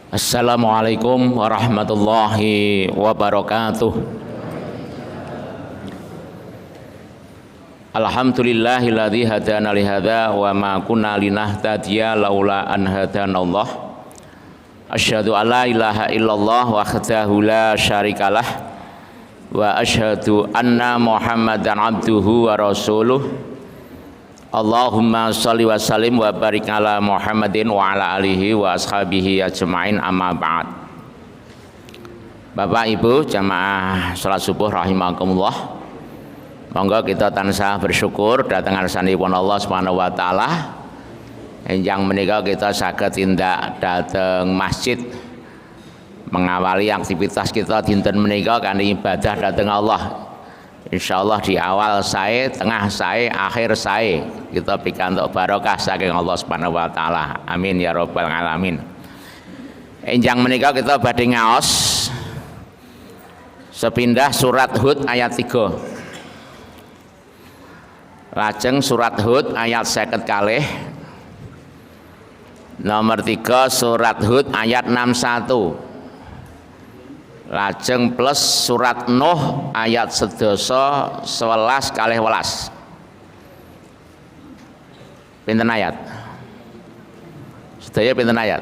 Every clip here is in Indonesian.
Assalamualaikum warahmatullahi wabarakatuh. Alhamdulillahilladzi hadana li hadza wa ma kunna linahtadiya laula an hadanallah. Asyhadu an la ilaha illallah wahdahu la syarikalah wa asyhadu anna Muhammadan abduhu wa rasuluh. Allahumma sholli wa sallim wa barik ala Muhammadin wa ala alihi wa ashabihi ajma'in, amma ba'd. Bapak Ibu jamaah salat subuh rahimakumullah, monggo kita tansah bersyukur datang ngarsanipun Allah Subhanahu wa taala enjang menika kita saged tindak dhateng masjid mengawali aktivitas kita dinten menika kanthi ibadah dhateng Allah. Insyaallah di awal sae, tengah sae, akhir sae kita pikantuk barokah saking Allah Subhanahu wa taala. Amin ya rabbal alamin. Enjang menika kita badhe ngaos sepindah surat Hud ayat 3. Lajeng surat Hud ayat 50 kalih. Nomor 3 surat Hud ayat 61. Lajeng plus surat Nuh ayat 11 kalih 11. Pinten ayat? Sedaya pinten ayat?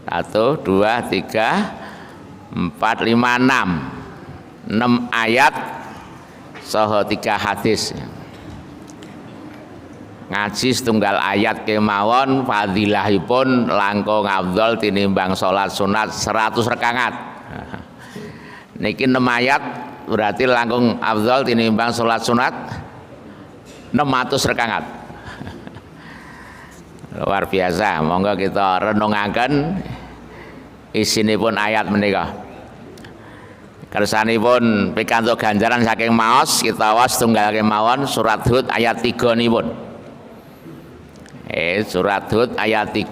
1, 2, 3, 4, 5, 6. 6 ayat saha 3 hadis. Ngaji setunggal ayat kemawon fadilahipun langkung afdal tinimbang salat sunat 100 rakaat. Niki 6 ayat berarti langkung afdal tinimbang salat sunat 600 rakaat. Luar biasa. Monggo kita renungaken isinipun ayat menika. Kersanipun pikantuk ganjaran saking maos kita waos tunggal kemawon surat Hud ayat 3 nipun. Surat Hud ayat 3.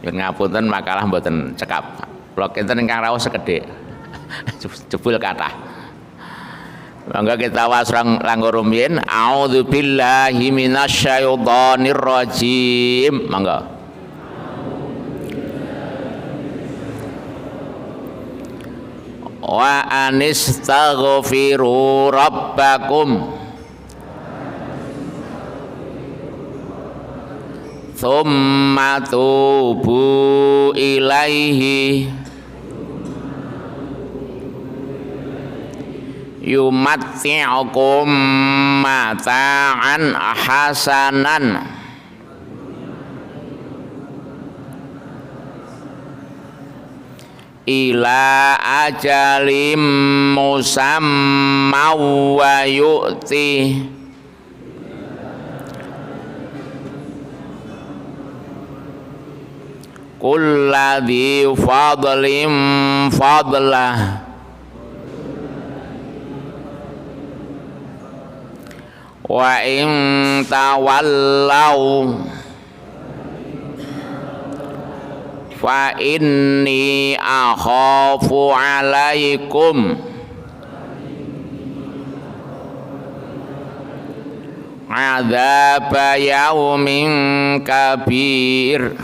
Nyuwun ngapunten makalah mboten cekap. Kula kinten ingkang rawuh sekedhik. Jebul kathah. Monggo kita waos langkung rumiyin. A'udzubillahi minasyaitonir rajim. Monggo. Wa anistaghfiru rabbakum thumma tubu ilaihi yumatti'ukum mata'an hasanan ila ajalim musamma wa yu'ti kulladzi fadlim fadlah wa in tawallau fa inni akhafu alaikum adzaba yaumin kabir.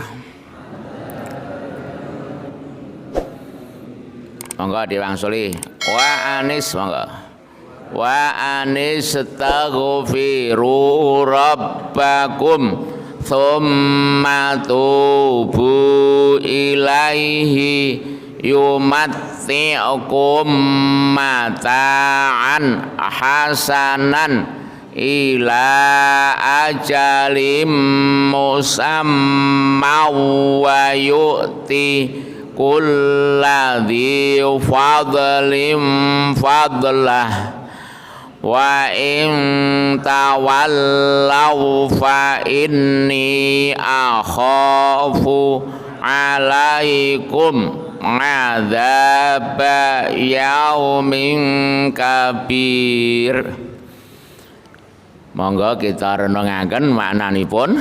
Monggo diwangsuli. Wa anis monggo. Wa anistaghfiru rabbakum thumma tubu ilaihi yumatti'ukum mata'an hasanan ila ajalim musamma wa yu'ti kulladzi fadlim fadlah wa in tawallaw fa inni akhafu alaikum adzaba yaumin kabir. Monggo kita renungaken maknanipun.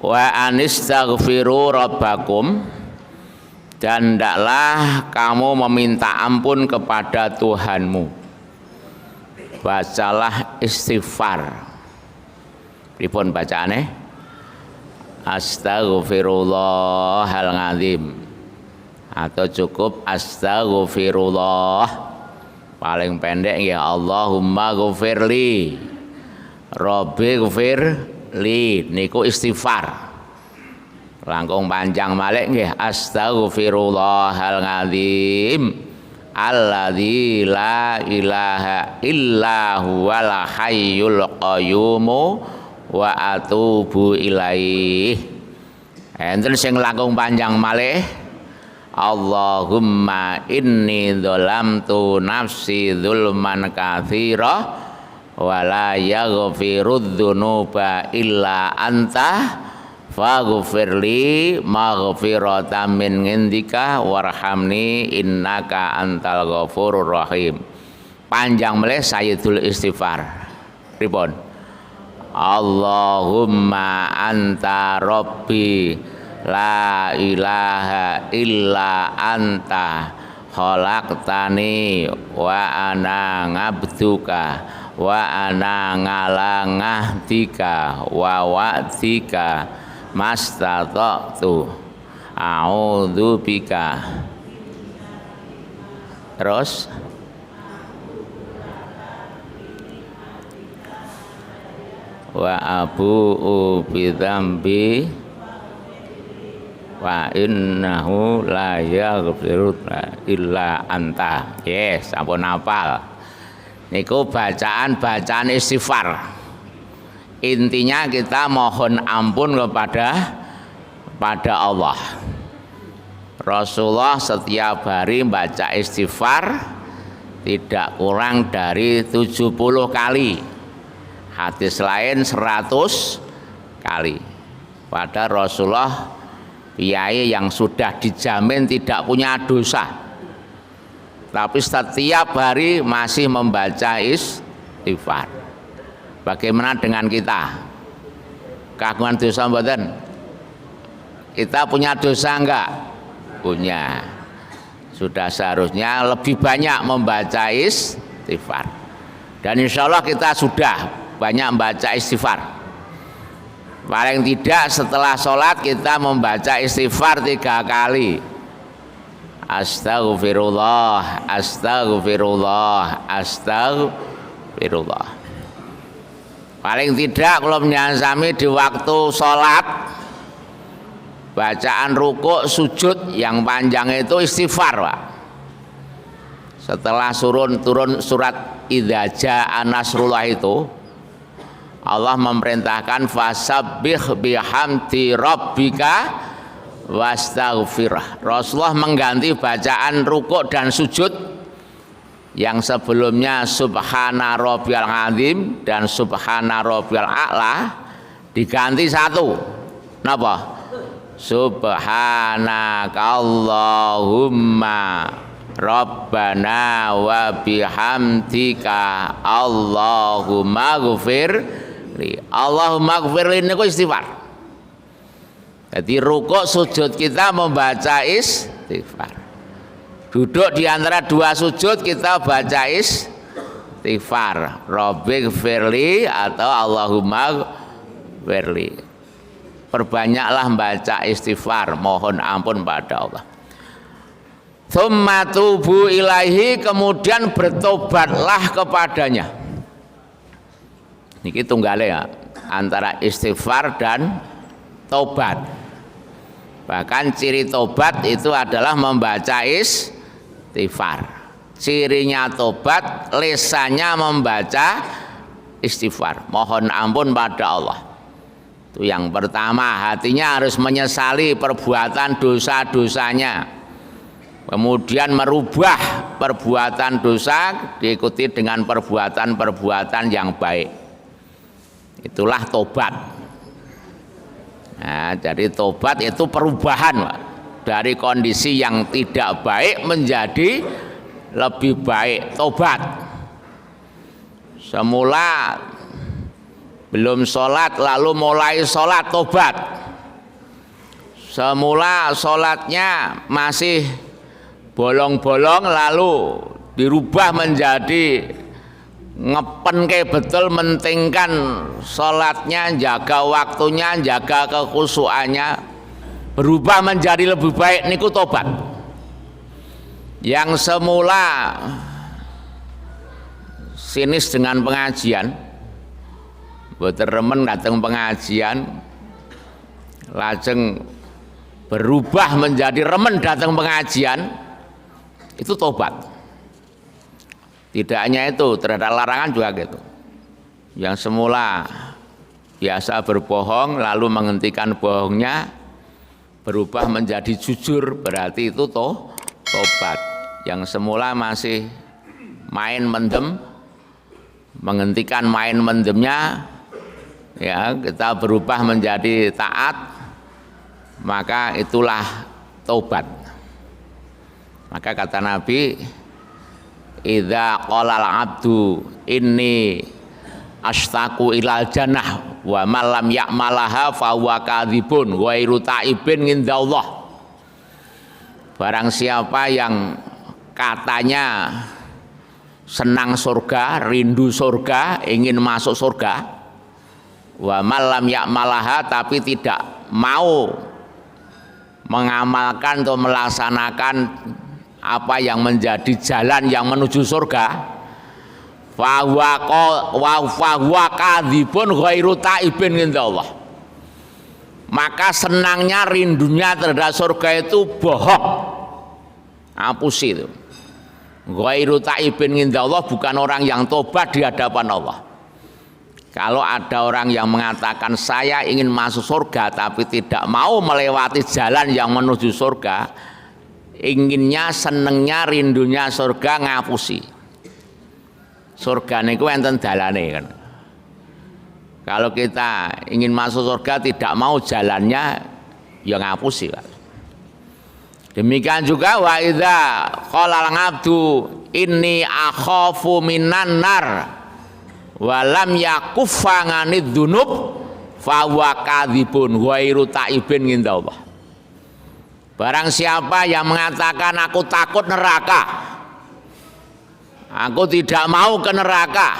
Wa anistaghfiru rabbakum, dan hendaklah kamu meminta ampun kepada Tuhanmu. Bacalah istighfar. Pripun bacaane? astaghfirullahal azim atau cukup astaghfirullah. Paling pendek ya Allahumma ghfirli Rabbi ghfirli niku istighfar. Langkung panjang malih nggih astaghfirullahal azim alladzi la ilaha illa huwal hayyul qayyum wa atubu ilaih. Enten sing langkung panjang malih Allahumma inni dzalamtu nafsi dzulman katsira wa la yaghfirudz dzunuba illa anta faghfirli maghfiratan min indika warhamni innaka antal ghafurur rahim. Panjang meleh sayyidul istighfar. Pripun? Allahumma anta rabbi la ilaha illa anta khalaqtani wa ana ngabduka wa ana ngalangahdika wa wa'dika mastata'tu a'udzubika. Terus wa abu'u bidzambi wa innahu la yaghfiru illa anta. Yes, sampun hafal. Niku bacaan istighfar. Intinya kita mohon ampun kepada Allah. Rasulullah setiap hari baca istighfar tidak kurang dari 70 kali. Hadis lain 100 kali. Pada Rasulullah kiai yang sudah dijamin tidak punya dosa, tapi setiap hari masih membaca istighfar. Bagaimana dengan kita? Kagungan dosa mboten? Kita punya dosa enggak? Punya. Sudah seharusnya lebih banyak membaca istighfar. Dan insya Allah kita sudah banyak membaca istighfar. Paling tidak setelah sholat kita membaca istighfar 3 kali. Astaghfirullah, astaghfirullah, astaghfirullah. Paling tidak kalau menyasami di waktu sholat, bacaan rukuk sujud yang panjang itu istighfar, Pak. Setelah turun surat Idza Jaa Nasrullah itu, Allah memerintahkan fasabbih bihamdi rabbika wastaghfirah. Rasulullah mengganti bacaan rukuk dan sujud yang sebelumnya subhana rabbiyal azim dan subhana rabbiyal a'la diganti satu. Napa? Subhanaka Allahumma rabbana wa bihamdika Allahumma ghfirli. Allahumma ghfirli niku istighfar. Jadi rukuk sujud kita membaca istighfar. Duduk di antara 2 sujud kita baca istighfar. Rabbi ghfirli atau Allahumma ghfirli. Perbanyaklah membaca istighfar, mohon ampun pada Allah. Tsumma tubu ilaihi, kemudian bertobatlah kepadanya. Niki tunggale ya, antara istighfar dan tobat. Bahkan ciri tobat itu adalah membaca istighfar. Cirinya tobat, lisannya membaca istighfar, mohon ampun pada Allah. Itu yang pertama, hatinya harus menyesali perbuatan dosa-dosanya. Kemudian merubah perbuatan dosa diikuti dengan perbuatan-perbuatan yang baik. Itulah tobat. Nah, jadi tobat itu perubahan, Pak. Dari kondisi yang tidak baik menjadi lebih baik. Tobat. Semula belum sholat lalu mulai sholat, tobat. Semula sholatnya masih bolong-bolong lalu dirubah menjadi ngepenke betul mentingkan sholatnya, jaga waktunya, jaga kekhusyuannya, berubah menjadi lebih baik niku tobat. Yang semula sinis dengan pengajian, boten remen datang pengajian, lajeng berubah menjadi remen datang pengajian, itu tobat. Tidak hanya itu, terhadap larangan juga gitu. Yang semula biasa berbohong lalu menghentikan bohongnya, berubah menjadi jujur, berarti itu tobat. Yang semula masih main mendem, menghentikan main mendemnya, ya kita berubah menjadi taat, maka itulah tobat. Maka kata Nabi, idza qala al-'abdu inni ashtaqu ilal jannah wa man lam ya'malaha fa huwa kadzibun ghairu ta'ibin indallah. Barang siapa yang katanya senang surga, rindu surga, ingin masuk surga, wa man lam ya'malaha, tapi tidak mau mengamalkan atau melaksanakan apa yang menjadi jalan yang menuju surga, fa huwa kadzibun ghairu ta'ibin indallah. Maka senangnya, rindunya terhadap surga itu bohong, hapusi itu. Ghairu ta'ibin indallah, bukan orang yang tobat di hadapan Allah. Kalau ada orang yang mengatakan saya ingin masuk surga tapi tidak mau melewati jalan yang menuju surga, inginnya, senengnya, rindunya surga, ngapusi. Surga niku enten dalane kan. Kalau kita ingin masuk surga tidak mau jalannya, ya ngapusi kan. Demikian juga wa idza qala al-'abdu inni akhafu minan nar wa lam yakuffa 'anid dzunub fa huwa kadzibun ghairu ta'ibin indallah. Barang siapa yang mengatakan aku takut neraka, aku tidak mau ke neraka,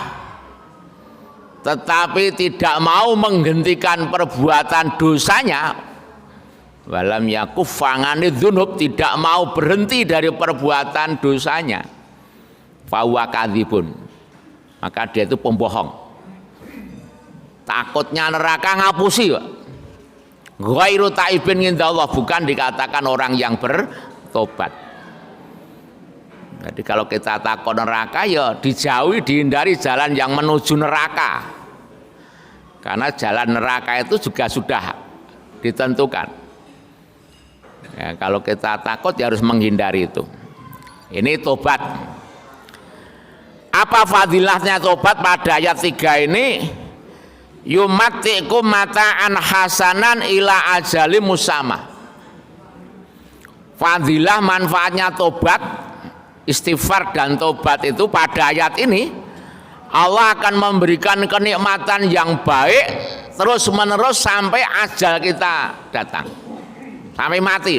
tetapi tidak mau menghentikan perbuatan dosanya, walam yakuffa 'anid dzunub, tidak mau berhenti dari perbuatan dosanya, fa huwa kadzibun, maka dia itu pembohong. Takutnya neraka ngapusi, Pak. Ghairu ta'ibin indallah, bukan dikatakan orang yang bertobat. Jadi kalau kita takut neraka, ya dijauhi, dihindari jalan yang menuju neraka. Karena jalan neraka itu juga sudah ditentukan. Ya, kalau kita takut ya harus menghindari itu. Ini tobat. Apa fadilahnya tobat pada ayat 3 ini? Yumatikum mata'an hasanan ila ajali musamma. Fadilah, manfaatnya tobat, istighfar dan tobat itu pada ayat ini, Allah akan memberikan kenikmatan yang baik terus menerus sampai ajal kita datang, sampai mati.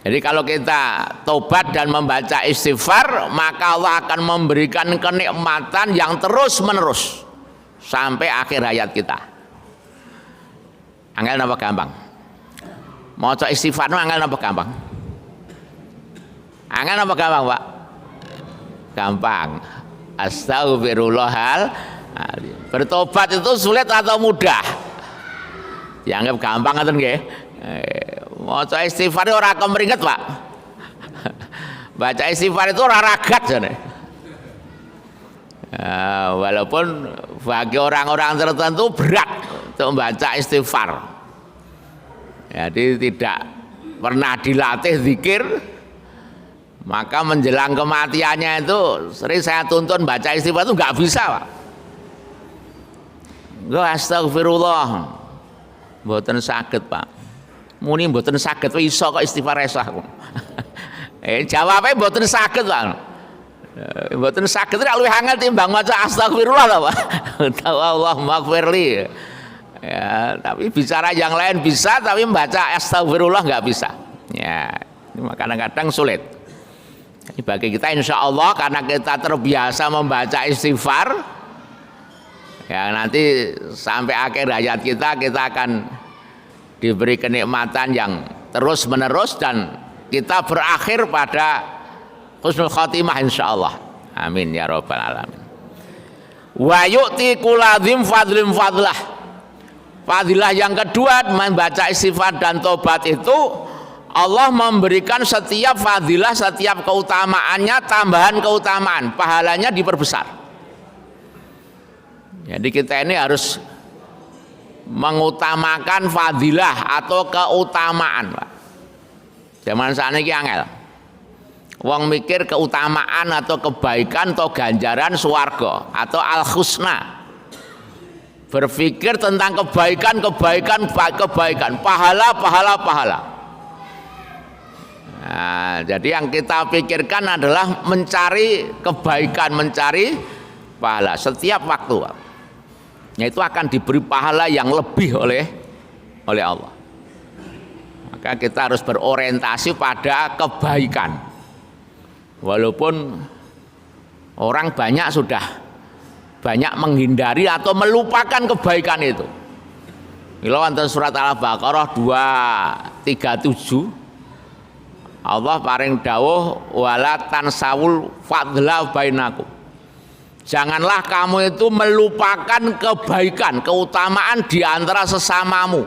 Jadi kalau kita tobat dan membaca istighfar, maka Allah akan memberikan kenikmatan yang terus menerus sampai akhir hayat kita. Angel napa gampang? Maca istighfar angel napa gampang? Angel napa gampang, Pak? Gampang. Astaghfirullahal. Bertobat itu sulit atau mudah? Dianggap gampang ngoten nggih. Maca istighfar ora kemringet, Pak. Baca istighfar itu ora ragat jane. Walaupun bagi orang-orang tertentu berat untuk membaca istighfar, jadi tidak pernah dilatih zikir, maka menjelang kematiannya itu sering saya tuntun baca istighfar itu nggak bisa, Pak. Nggak, astagfirullah, mboten saged, Pak. Muni mboten saged iso kok istighfar esah. Jawabnya mboten saged, Pak. Mboten saged nek luwih angel timbang maca astagfirullah ta, Pak. Allahumma ighfirli. Ya, tapi bicara yang lain bisa, tapi membaca astagfirullah nggak bisa. Ya, ini kadang-kadang sulit. Bagi kita insya Allah karena kita terbiasa membaca istighfar, ya nanti sampai akhir hayat kita akan diberi kenikmatan yang terus menerus dan kita berakhir pada husnul khotimah insya Allah. Amin ya rabbal alamin. Wa yu'ti kuladzim fadlim fadlah. Fadilah yang kedua membaca istighfar dan tobat itu Allah memberikan setiap fadilah, setiap keutamaannya tambahan keutamaan, pahalanya diperbesar. Jadi kita ini harus mengutamakan fadilah atau keutamaan, Pak. Zaman saat ini angel. Wong mikir keutamaan atau kebaikan atau ganjaran swarga atau al-husna. Berpikir tentang kebaikan, pahala. Nah, jadi yang kita pikirkan adalah mencari kebaikan, mencari pahala setiap waktu. Itu akan diberi pahala yang lebih oleh Allah. Maka kita harus berorientasi pada kebaikan. Walaupun orang sudah banyak menghindari atau melupakan kebaikan itu. Kalau wonten surat Al-Baqarah 237 Allah paring dawuh wala tansawul fadla bainakum. Janganlah kamu itu melupakan kebaikan, keutamaan di antara sesamamu.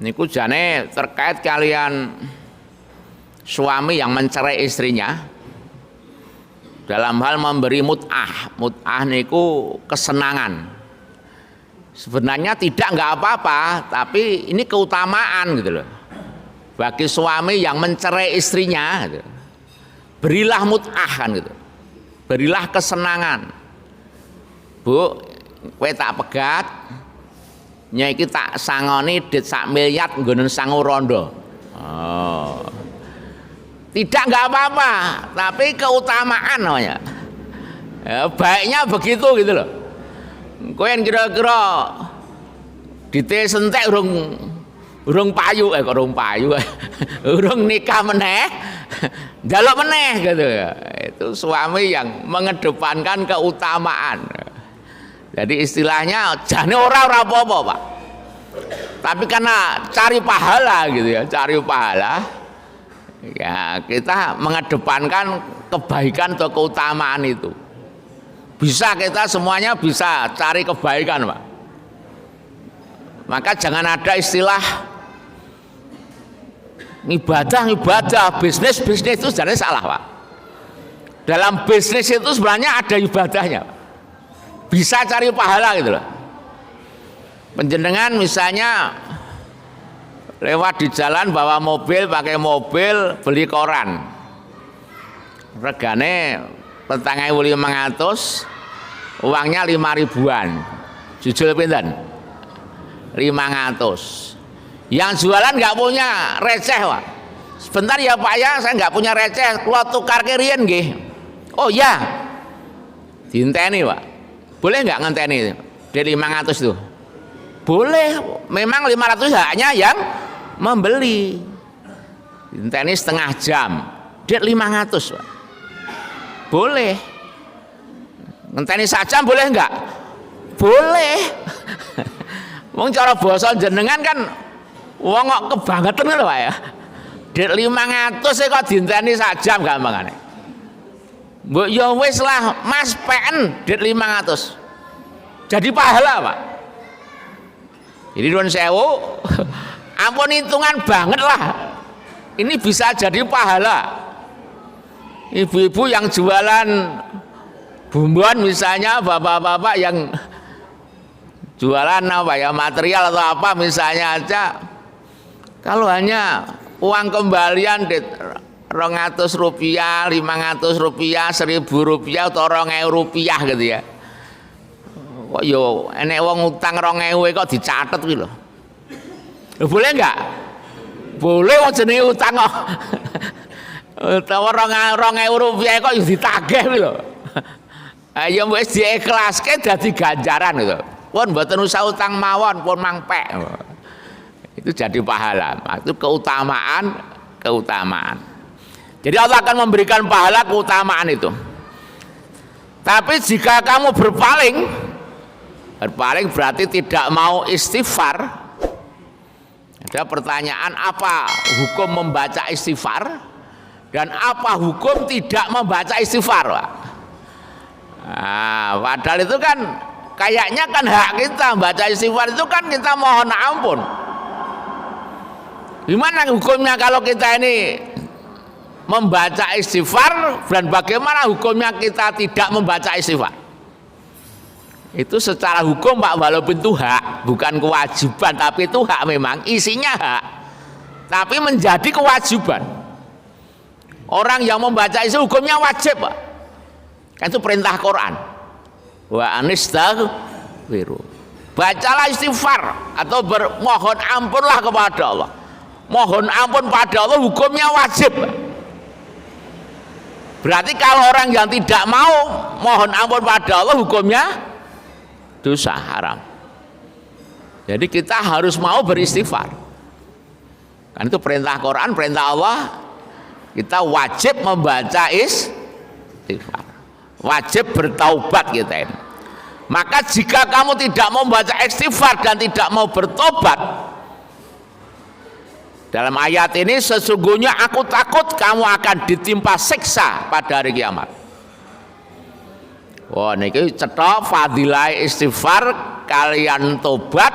Niku jane terkait kalian suami yang mencerai istrinya dalam hal memberi mut'ah. Mut'ah niku kesenangan. Sebenarnya enggak apa-apa, tapi ini keutamaan gitu loh. Bagi suami yang mencerai istrinya gitu. Berilah mut'ah kan gitu. Berilah kesenangan. Bu, kowe tak pegat nyaiki tak sangoni dit sak miliar nggonen sangu rondo. Oh. Tidak enggak apa-apa, tapi keutamaan namanya. Ya, baiknya begitu gitu loh. Kowe yang kira-kira dite sentek urung payu urung nikah meneh njaluk meneh gitu ya. Itu suami yang mengedepankan keutamaan. Jadi istilahnya jane ora apa-apa, Pak. Tapi karena cari pahala gitu ya, cari pahala. Ya, kita mengedepankan kebaikan atau keutamaan itu. Bisa kita semuanya bisa cari kebaikan, Pak. Maka jangan ada istilah ibadah, bisnis itu sebenarnya salah, Pak. Dalam bisnis itu sebenarnya ada ibadahnya, Pak. Bisa cari pahala gitu loh. Penjenengan misalnya lewat di jalan bawa mobil, pakai mobil, beli koran. Regane 4.500, uangnya 5.000-an. Jujur pinten? 500. Yang jualan nggak punya receh, Pak. Sebentar ya Pak ya, saya nggak punya receh, kula tukar riyen nggih. Oh ya, diinteni Pak. Boleh nggak ngenteni dari 500 tuh? Boleh, memang 500 hanya yang membeli. Diinteni setengah jam, dia 500 Pak. Boleh. Ngenteni sajam boleh nggak? Boleh. Wong cara basa jenengan kan wong kok kebangetan lho Pak ya. Dit 500 kok diinteni sajam gampangane. Mbok ya wis lah Mas PN dit 500. Jadi pahala, Pak. Jadi nuwun sewu, ampun hitungan banget lah. Ini bisa jadi pahala. Ibu-ibu yang jualan bumbuan misalnya, bapak-bapak yang jualan apa ya, material atau apa misalnya aja, kalau hanya uang kembalian di 200 rupiah, 500 rupiah, 1000 rupiah atau 2000 rupiah gitu ya, kok yo enek wong utang 2000 kok dicatet gitu loh. Boleh nggak? Boleh, wong jenenge utang kok. Utawa 2000 rupiah kok ditagih gitu loh. Ayo wis diikhlaske dadi ganjaran gitu. Pun mboten usah utang mawon, pun mangpek. Itu jadi pahala. Itu keutamaan. Jadi Allah akan memberikan pahala keutamaan itu. Tapi jika kamu berpaling berarti tidak mau istighfar. Ada pertanyaan, apa hukum membaca istighfar dan apa hukum tidak membaca istighfar? Nah, padahal itu kan kayaknya kan hak kita baca istighfar, itu kan kita mohon ampun. Gimana hukumnya kalau kita ini membaca istighfar dan bagaimana hukumnya kita tidak membaca istighfar? Itu secara hukum Pak, walaupun itu hak, bukan kewajiban, tapi itu hak, memang isinya hak, tapi menjadi kewajiban. Orang yang membaca itu hukumnya wajib Pak. Kan itu perintah Quran. Wa anistaghfiru. Bacalah istighfar atau bermohon ampunlah kepada Allah. Mohon ampun pada Allah hukumnya wajib. Berarti kalau orang yang tidak mau mohon ampun pada Allah hukumnya dosa, haram. Jadi kita harus mau beristighfar. Kan itu perintah Quran, perintah Allah. Kita wajib membaca istighfar. Wajib bertaubat kita ini. Maka jika kamu tidak mau membaca istighfar dan tidak mau bertobat, dalam ayat ini sesungguhnya aku takut kamu akan ditimpa siksa pada hari kiamat. Wah, niki cetok fadilah istighfar kalian tobat.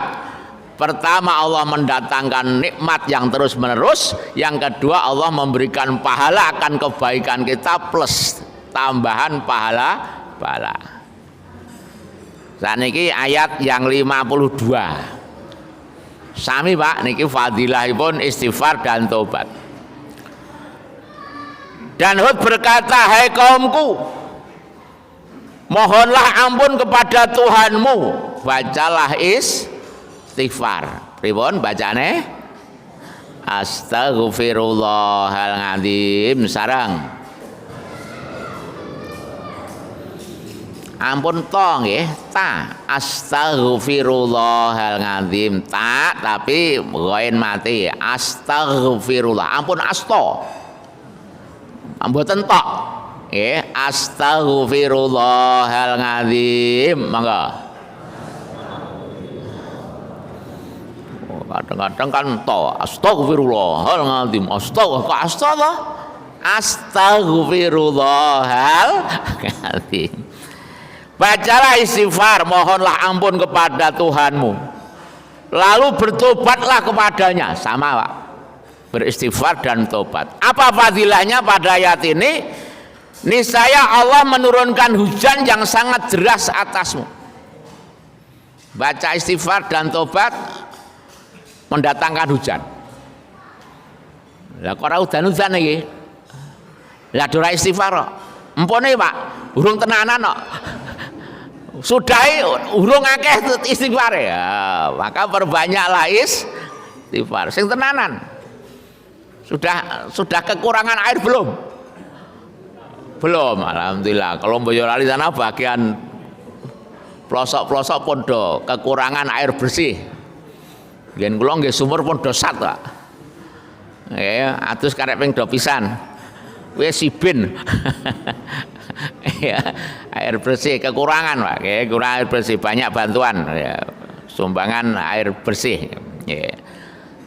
Pertama, Allah mendatangkan nikmat yang terus menerus. Yang kedua, Allah memberikan pahala akan kebaikan kita plus tambahan pahala. Saat niki ayat yang 52. Sami Pak, niki fadilahipun istighfar dan tobat. Dan Hud berkata, hai kaumku, mohonlah ampun kepada Tuhanmu, bacalah istighfar. Pripun bacane? Astaghfirullahaladzim sareng. Ampun to nggih, ta. Astaghfirullahaladzim, ta tapi ghain mati. Astaghfirullah. Ampun asta. Mboten tok. Nggih, astaghfirullahaladzim. Monggo. Kadang-kadang kan to. Astaghfirullahaladzim. Astaghfirullahaladzim. Bacalah istighfar, mohonlah ampun kepada Tuhanmu, lalu bertobatlah kepadanya. Sama Pak, beristighfar dan tobat. Apa fadilahnya pada ayat ini? Niscaya Allah menurunkan hujan yang sangat deras atasmu. Baca istighfar dan tobat mendatangkan hujan. Lah kok ora udan-udan iki? Lah ora istighfar kok. Empone Pak, urung tenanan kok. Sudahi urung akeh istighfar ya, maka perbanyaklah istighfar sing tenanan. Sudah kekurangan air belum? Belum, alhamdulillah. Kalau Boyolali sana bagian pelosok-pelosok pondo kekurangan air bersih. Yen kula nggih sumur pun dosat Pak. Nggih, atus karek ping do pisan. Wis sibin. Ya, air bersih kekurangan Pak, ya, kurang air bersih, banyak bantuan ya, sumbangan air bersih ya.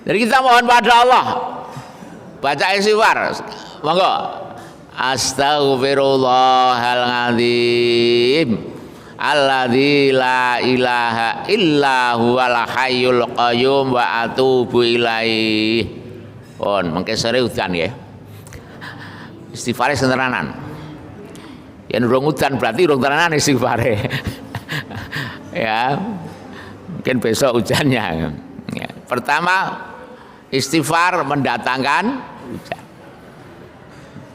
Jadi kita mohon pada Allah, baca istighfar, monggo. Astaghfirullahaladzim alladzi la ilaha illa huwal hayyul qayyum wa atubu ilaihi. Pun mengke sore udan ya, istighfar seneranan. Yang urung udan berarti urung tenanan istighfare. Ya, mungkin besok hujannya. Ya. Pertama, istighfar mendatangkan hujan.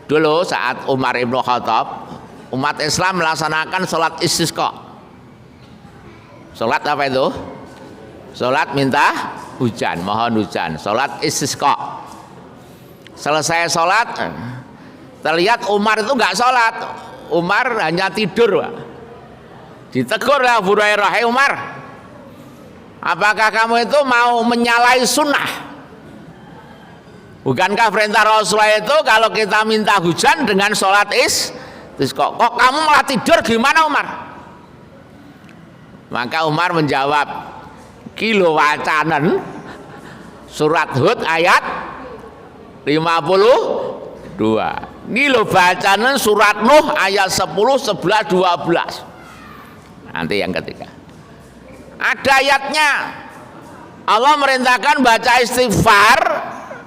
Dulu saat Umar Ibn Khattab, umat Islam melaksanakan sholat istisqa. Sholat apa itu? Sholat minta hujan, mohon hujan. Sholat istisqa. Selesai sholat, terlihat Umar itu nggak sholat. Umar hanya tidur Pak. Ditegur lah Abu Hurairah, "Hai Umar, apakah kamu itu mau menyalahi sunnah?" Bukankah perintah Rasulullah itu kalau kita minta hujan dengan sholat istisqa? Kok kamu malah tidur, gimana Umar? Maka Umar menjawab, kilo wacanen surat Hud ayat 52. Kilo bacanen surat Nuh ayat 10, 11, 12. Nanti yang ketiga. Ada ayatnya. Allah merintahkan baca istighfar,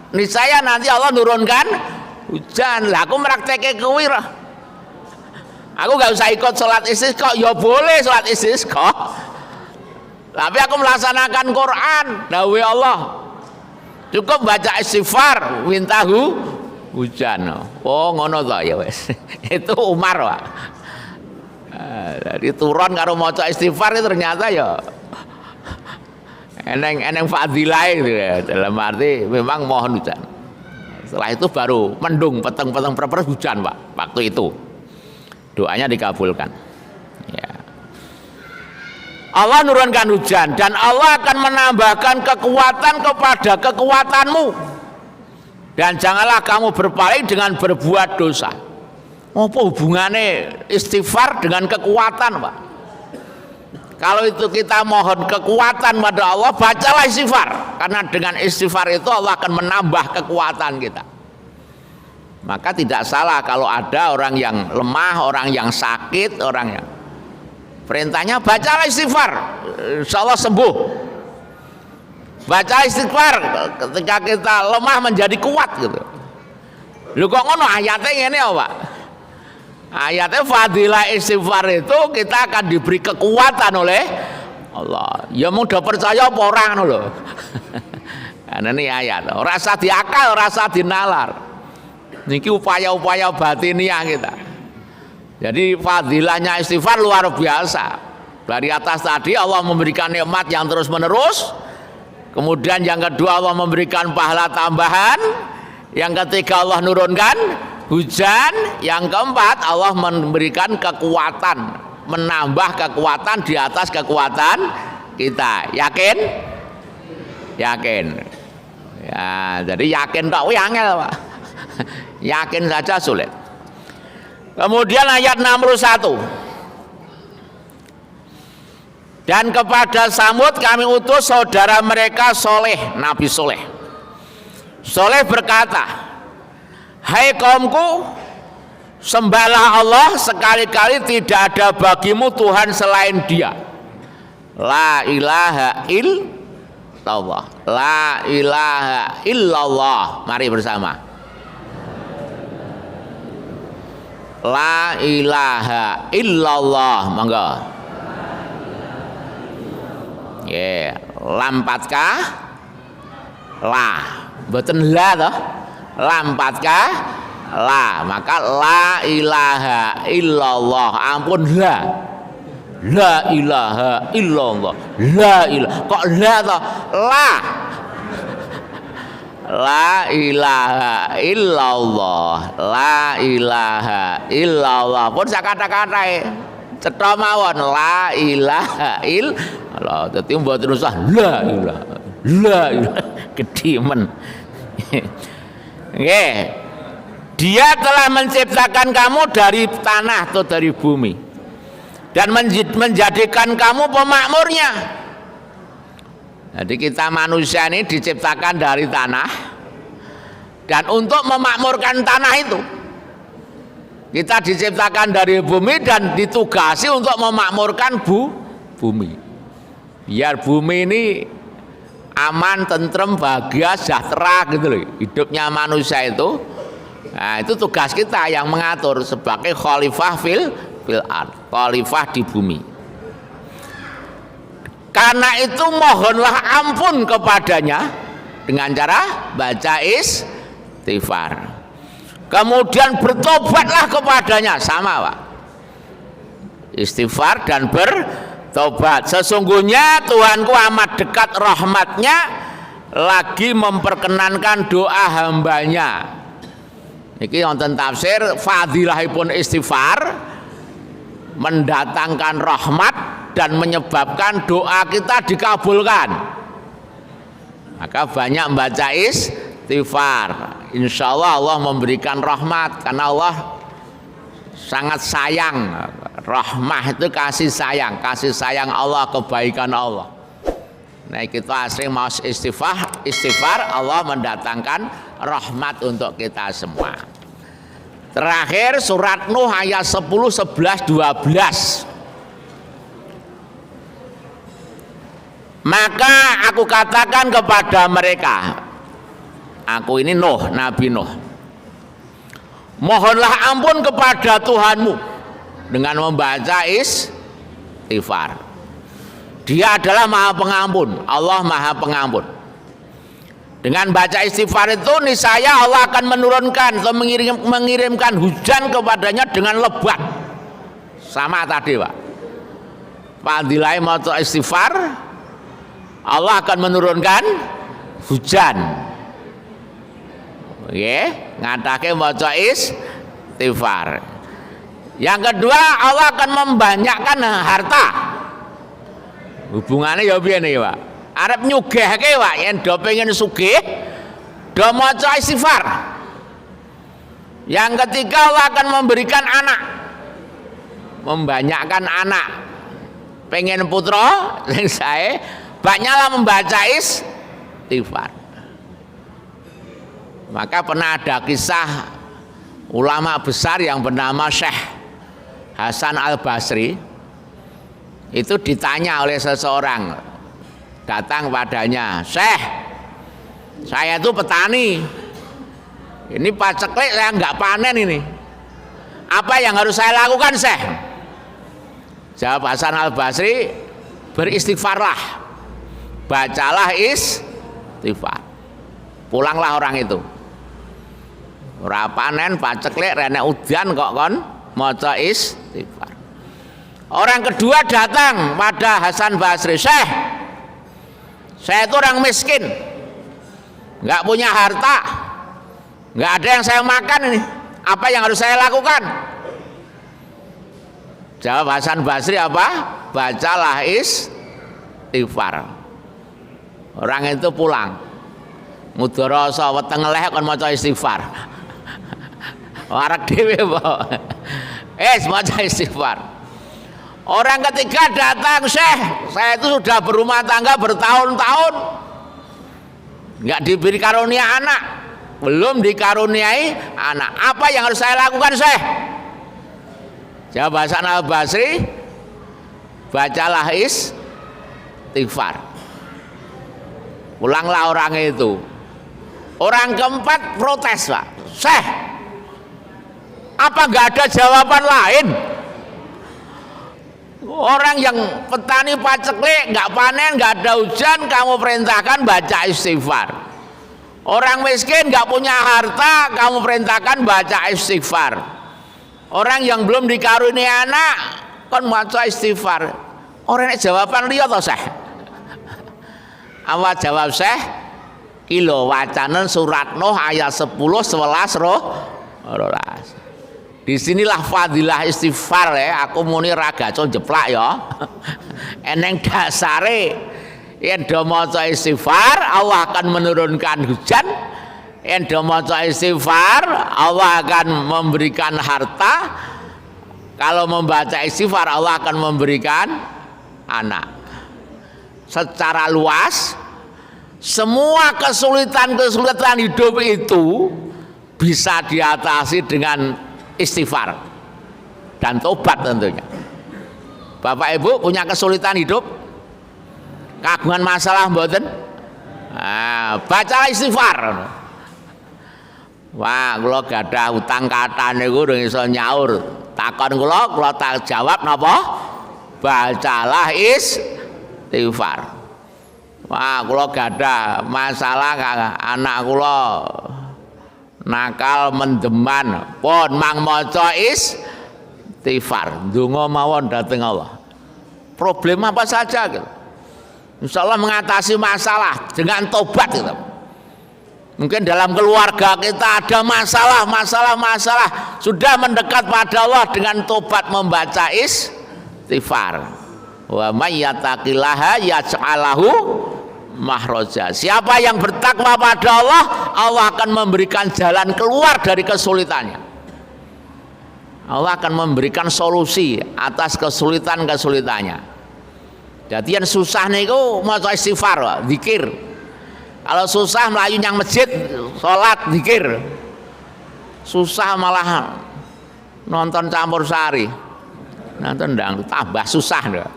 niscaya nanti Allah nurunkan hujan. Lah aku prakteknya kuwi lah. Aku gak usah ikut sholat istisqa, ya boleh sholat istisqa. Tapi aku melaksanakan Quran, dawuh Allah. Cukup baca istighfar, minta hujan. Oh ngono to ya wes. Itu Umar Pak. Jadi turun karo maca istighfar itu ternyata ya eneng fadilah itu ya. Dalam arti memang mohon hujan. Setelah itu baru mendung peteng-peteng perpres hujan Pak. Waktu itu doanya dikabulkan. Ya. Allah nurunkan hujan dan Allah akan menambahkan kekuatan kepada kekuatanmu. Dan janganlah kamu berpaling dengan berbuat dosa. Apa hubungannya istighfar dengan kekuatan Pak? Kalau itu kita mohon kekuatan pada Allah, bacalah istighfar. Karena dengan istighfar itu Allah akan menambah kekuatan kita. Maka tidak salah kalau ada orang yang lemah, orang yang sakit, orang yang perintahnya bacalah istighfar, insya Allah sembuh. Baca istighfar ketika kita lemah menjadi kuat gitu. Lu kok ngono ayatnya ngene ya Pak? Ayatnya fadilah istighfar itu kita akan diberi kekuatan oleh Allah. Ya mau udah percaya apa orang loh. Nah, ini ayat. Rasa diakal, rasa dinalar. Niki upaya-upaya batiniah kita. Jadi fadilahnya istighfar luar biasa. Dari atas tadi Allah memberikan nikmat yang terus menerus. Kemudian yang kedua Allah memberikan pahala tambahan. Yang ketiga Allah nurunkan hujan. Yang keempat Allah memberikan kekuatan, menambah kekuatan di atas kekuatan kita. Yakin? Yakin. Ya, jadi yakin tak angel Pak. Yakin saja sulit. Kemudian ayat 61. Dan kepada Samud kami utus saudara mereka Soleh, Nabi Soleh. Soleh berkata, hai kaumku, sembahlah Allah, sekali-kali tidak ada bagimu Tuhan selain Dia. La ilaha illallah. La ilaha illallah. Mari bersama. La ilaha illallah. Monggo. Ya, lampatkah? La. Mboten la toh. Lampatkah? La. Maka la ilaha illallah. Ampun la. La ilaha illallah. La ilaha. Kok la toh? La. La ilaha illallah. La ilaha illallah. Pun sak kata-katae cetha mawon la ilaha illallah. Dadi mboten usah la ilaha. La ilaha kedimen. Nggih. Dia telah menciptakan kamu dari tanah atau dari bumi dan menjadikan kamu pemakmurnya. Jadi kita manusia ini diciptakan dari tanah dan untuk memakmurkan tanah itu kita diciptakan dari bumi dan ditugasi untuk memakmurkan bumi. Biar bumi ini aman, tentrem, bahagia, sejahtera gitu loh. Hidupnya manusia itu. Nah, itu tugas kita yang mengatur sebagai khalifah fil ard, khalifah di bumi. Karena itu mohonlah ampun kepadanya dengan cara baca istighfar. Kemudian bertobatlah kepadanya, sama Pak. Istighfar dan bertobat. Sesungguhnya Tuhanku amat dekat rahmatnya, lagi memperkenankan doa hambanya. Ini wonten tafsir fadilahipun istighfar mendatangkan rahmat dan menyebabkan doa kita dikabulkan. Maka banyak membaca istighfar. insya Allah Allah memberikan rahmat, karena Allah sangat sayang. Rahmah itu kasih sayang Allah, kebaikan Allah. Nah kita sering mau istighfar, Allah mendatangkan rahmat untuk kita semua. Terakhir surat Nuh ayat 10, 11, 12. Maka aku katakan kepada mereka, aku ini Nuh, Nabi Nuh, mohonlah ampun kepada Tuhanmu dengan membaca istighfar. Dia adalah Maha Pengampun, Allah Maha Pengampun. Dengan baca istighfar itu niscaya Allah akan menurunkan atau mengirimkan hujan kepadanya dengan lebat. Sama tadi Pak, fadilah maca istighfar, Allah akan menurunkan hujan. Oke, ngatake maca istighfar. Yang kedua, Allah akan membanyakkan harta. Hubungannya ya piye nih, Pak? Arep nyugihke, Pak, yen do pengen sugih, do maca istighfar. Yang ketiga, Allah akan memberikan anak. Membanyakkan anak. Pengen putra, saya banyaklah membaca istighfar. Maka pernah ada kisah ulama besar yang bernama Syekh Hasan Al-Basri. Itu ditanya oleh seseorang, datang padanya, Syekh, saya itu petani, ini paceklik saya nggak panen ini, apa yang harus saya lakukan, Syekh? Jawab Hasan Al-Basri, beristighfarlah, bacalah istighfar. Pulanglah orang itu, ora panen paceklik rene udan kok kon maca istighfar. Orang kedua datang pada Hasan Basri, Syekh, saya itu orang miskin, nggak punya harta, nggak ada yang saya makan ini, apa yang harus saya lakukan? Jawab Hasan Basri apa? Bacalah istighfar. Orang itu pulang, mudoroso weteng leh kon maca istighfar. Warak dhewe po. Maca istighfar. Orang ketiga datang, Syekh, saya itu sudah berumah tangga bertahun-tahun, nggak diberi karunia anak, belum dikaruniai anak. Apa yang harus saya lakukan, Syekh? Jawab Hasan Al-Basri, bacalah istighfar. Pulanglah orang itu. Orang keempat protes, Pak. Syekh, apa nggak ada jawaban lain? Orang yang petani paceklik, nggak panen, nggak ada hujan, kamu perintahkan baca istighfar. Orang miskin nggak punya harta, kamu perintahkan baca istighfar. Orang yang belum dikaruniai anak, kan baca istighfar. Orang ini jawaban liya toh, Syekh? Apa jawab Syekh? Kilo wacanen surat Nuh ayat 10, 11, 12. Disinilah fadilah istighfar ya. Aku muni raga jeplak ya. Eneng dasare yen do maca istighfar Allah akan menurunkan hujan. Yen do maca istighfar Allah akan memberikan harta. Kalau membaca istighfar Allah akan memberikan anak. Secara luas semua kesulitan-kesulitan hidup itu bisa diatasi dengan istighfar dan tobat tentunya. Bapak Ibu punya kesulitan hidup, kagungan masalah mboten? Bacalah istighfar. Wah, kula gadah utang kathah niku durung iso nyaur. Takon kula tak jawab napa? Bacalah istighfar. Wah, kula gadah masalah anak kula nakal mendeman, pun mang maca istighfar, ndonga mawon dhateng Allah. Problem apa saja gitu. Insyaallah mengatasi masalah dengan tobat gitu. Mungkin dalam keluarga kita ada masalah, sudah mendekat pada Allah dengan tobat membaca istighfar. Wa may yattaqillaha yaj'alahu mahraja. Siapa yang bertakwa pada Allah, Allah akan memberikan jalan keluar dari kesulitannya. Allah akan memberikan solusi atas kesulitan-kesulitannya. Jadi yang susah niku maca istighfar, zikir. Kalau susah melayu nyang masjid, sholat, zikir. Susah malah nonton campur sari, nonton dangdut tambah susah deh.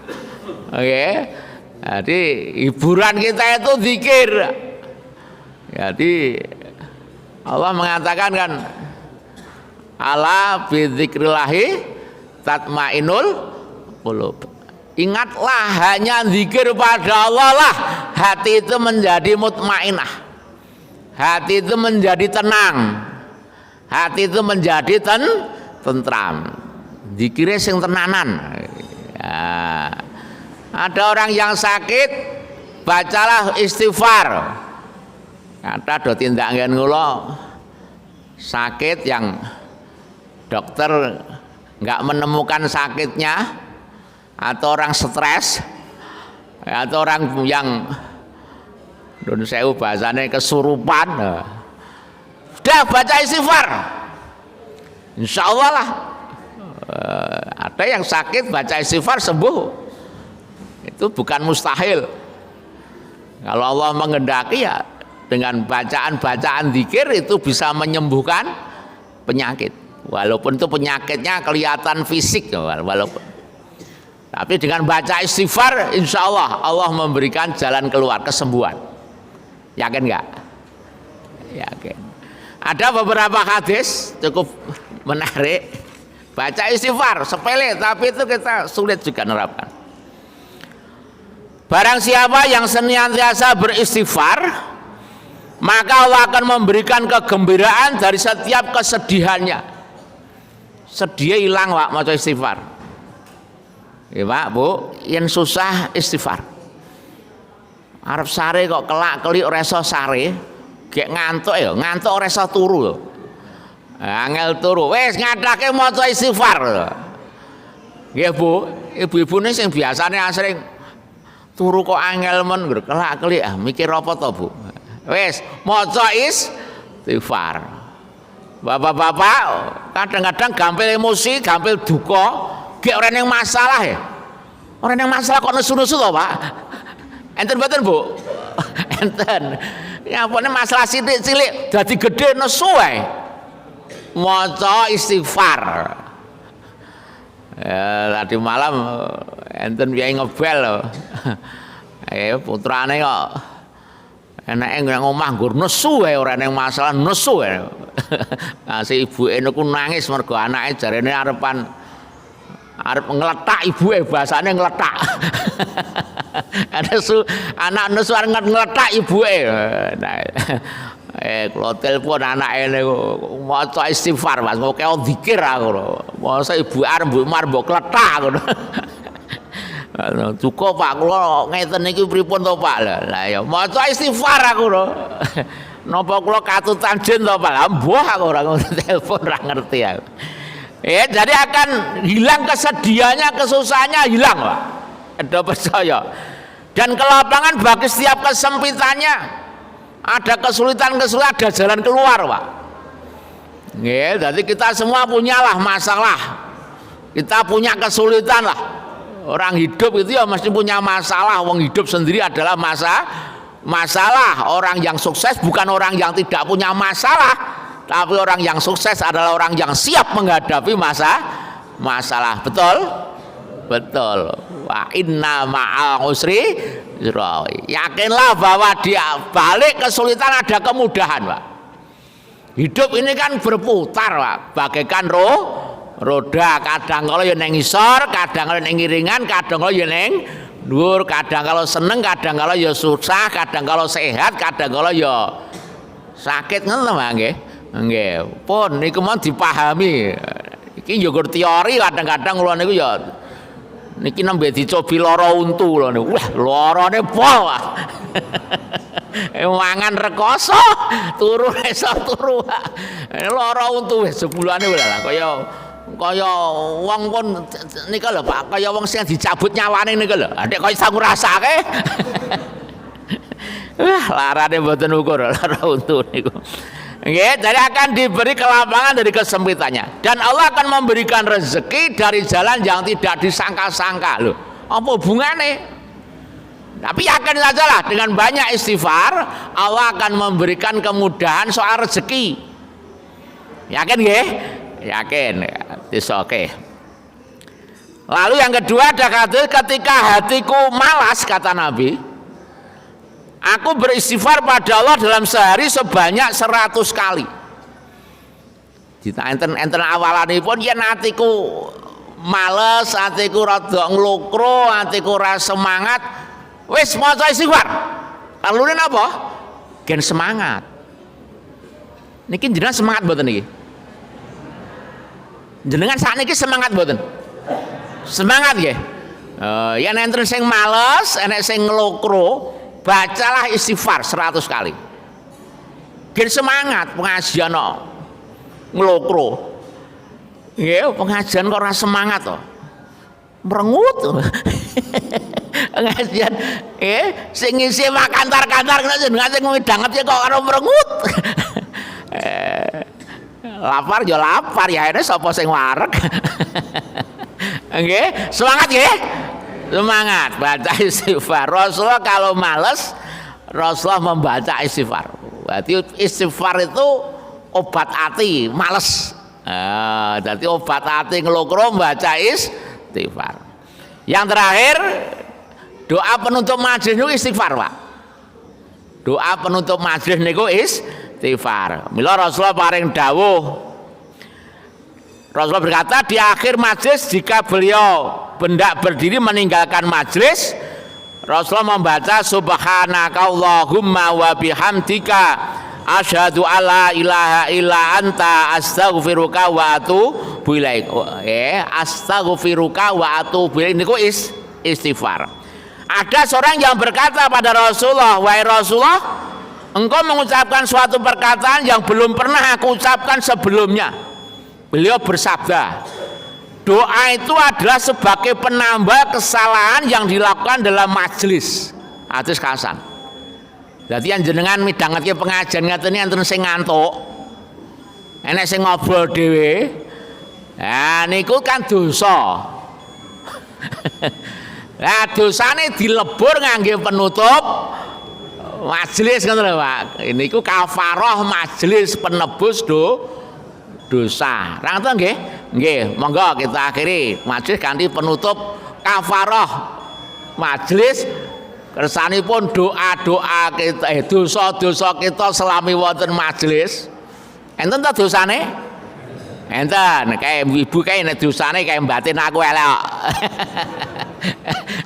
Oke, jadi hiburan kita itu zikir. Jadi Allah mengatakan kan, ala bidzikrillahi tatmainul qulub. Ingatlah hanya zikir pada Allah lah hati itu menjadi mutmainah, hati itu menjadi tenang, hati itu menjadi tentram. Zikirnya sing tenanan. Ya. Ada orang yang sakit, bacalah istighfar. Kata do tindak nggen kula sakit yang dokter nggak menemukan sakitnya, atau orang stres, atau orang yang nun sewu bahasane kesurupan, udah baca istighfar, insya Allah lah. Ada yang sakit baca istighfar sembuh, itu bukan mustahil. Kalau Allah menghendaki ya dengan bacaan-bacaan zikir itu bisa menyembuhkan penyakit, walaupun itu penyakitnya kelihatan fisik, walaupun. Tapi dengan baca istighfar, insya Allah Allah memberikan jalan keluar, kesembuhan. Yakin nggak? Yakin. Ada beberapa hadis cukup menarik. Baca istighfar, sepele, tapi itu kita sulit juga menerapkan. Barang siapa yang senantiasa beristighfar, maka Allah akan memberikan kegembiraan dari setiap kesedihannya. Sedih hilang, Pak, maca istighfar. Ya Pak, Bu, yang susah istighfar. Arep sare kok kelak-kelik ora iso sare, gek ngantuk ya, ngantuk ora iso turu. Angel turu, wis ngadake maca istighfar. Nggih Bu, ibu-ibune sing biasane asring turu kok angel men kelak-kelik, mikir apa to Bu? Wis maca istighfar. Bapak-bapak kadang-kadang gampil emosi, gampil duka, gek ora ning masalah ya. Ora ning masalah kok nesu-nesu to, Pak. Enten mboten, Bu? Enten. Ya ampune masalah cilik-cilik dadi gedhe nesu wae. Maca istighfar. Ya, tadi malam enten piye ngebel lho. Putrane kok enake nang omah nggur nesu wae ora ning masalah nesu wae. Kasih ibuke niku nangis mergo anake jarene arep ngletak ibuke, bahasane ngletak. Anak nesu arep ngletak ibuke. Kula telepon anake niku maca istighfar, Mas. Kok zikir aku lho. Masa ibu arep mbok kletak ngono. Cukup Pak, kula ngeten iki pripun to Pak? Lah ya maca istighfar aku lho. Napa kula katutan jin to Pak? Mbuh aku ora telepon ora ngerti aku. Jadi akan hilang kesedihannya, kesusahannya hilang, Pak. Ada percaya. Dan kelapangan bagi setiap kesempitannya. Ada kesulitan-kesulitan, ada jalan keluar, Pak. Nggih, jadi kita semua punyalah masalah. Kita punya kesulitan lah. Orang hidup itu ya mesti punya masalah. Wong hidup sendiri adalah masalah. Orang yang sukses bukan orang yang tidak punya masalah, tapi orang yang sukses adalah orang yang siap menghadapi masalah. Betul? Betul. Wa inna ma'al usri yusra. Yakinlah bahwa di balik kesulitan ada kemudahan, Pak. Hidup ini kan berputar, Pak. Bagaikan roda, kadang kalau ya neng isor, kadang kalau neng iringan, kadang kalau ya neng dhuwur, kadang kalau seneng, kadang kalau ya susah, kadang kalau sehat, kadang kalau ya sakit, ngoten Pak nggih. Nggih, pun niku mau dipahami. Iki yo teori, kadang-kadang kula niku ya niki nembe dicobi lara untu lho niku. Wah, larane pol. Mangan rekoso, turu iso turu. Lara untu wis sebulane lah kaya wong pun nika lho Pak, kaya wong sing dicabut nyawane nika lho. Adek kaya iso ngrasake. Wah, larane mboten ukur lara untu niku. Nggih, jadi akan diberi kelapangan dari kesempitannya dan Allah akan memberikan rezeki dari jalan yang tidak disangka-sangka loh. Apa hubungannya? Tapi yakin saja lah dengan banyak istighfar Allah akan memberikan kemudahan soal rezeki. Yakin nggih? Yakin. It's okay. Lalu yang kedua ada kata ketika hatiku malas kata Nabi, aku beristighfar pada Allah dalam sehari sebanyak 100 kali. Enten awalanipun yen atiku males, atiku rada nglokro, atiku ora semangat, wis maca istighfar. Kalune napa? Gen semangat. Niki jenengan semangat mboten niki? Jenengan sakniki semangat mboten? Semangat nggih. Yen enten sing males, enek sing nglokro, bacalah istighfar 100 kali. Gen semangat pengajian kok nglokro. Nggih, pengajian kok ora semangat to. Merengut. Pengajian sing ngisi makantar-kantar kena jenengan sing midanget kok karo merengut. Lapar ya lapar ya ini sapa sing wareg. Nggih, semangat nggih. Semangat baca istighfar. Rasulullah kalau males, Rasulullah membaca istighfar. Berarti istighfar itu obat hati, males. Jadi obat hati ngelokro baca istighfar. Yang terakhir doa penutup majelis niku istighfar, Pak. Doa penutup majelis niku istighfar. Mila Rasulullah paring dawuh. Rasulullah berkata di akhir majelis jika beliau hendak berdiri meninggalkan majelis, Rasulullah membaca subhanakallahumma wa bihamdika asyhadu alla ilaha illa anta astaghfiruka wa atubu ilaik. Astaghfiruka wa atubu ilaik niku istighfar. Ada seorang yang berkata pada Rasulullah, wahai Rasulullah, engkau mengucapkan suatu perkataan yang belum pernah aku ucapkan sebelumnya. Beliau bersabda, doa itu adalah sebagai penambah kesalahan yang dilakukan dalam majelis. Hadis hasan. Jadi yang jenengan midhangetke pengajian ngateni enten sing ngantuk, enek sing ngobrol dhewe. Nah niku kan dosa. Nah dosane dilebur ngangge penutup majelis ngoten lho, Pak. Niku kafarah majelis penebus dosa. Rang to nggih? Nggih, monggo kita akhiri majelis kanthi penutup kafarah majelis kersanipun doa-doa kita dosa-dosa kita selami wonten majelis. Enten ta dosane? Enten, kayak ibu kae nek dosane kayak batin aku elek.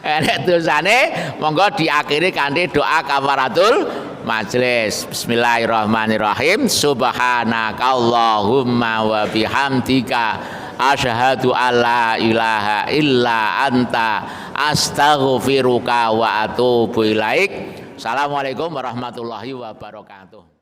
Nek dosane monggo diakhiri kanthi doa kafaratul majelis. Bismillahirrahmanirrahim. Subhanakallahumma wa bihamdika asyhadu alla ilaha illa anta astaghfiruka wa atubu ilaik. Assalamualaikum warahmatullahi wabarakatuh.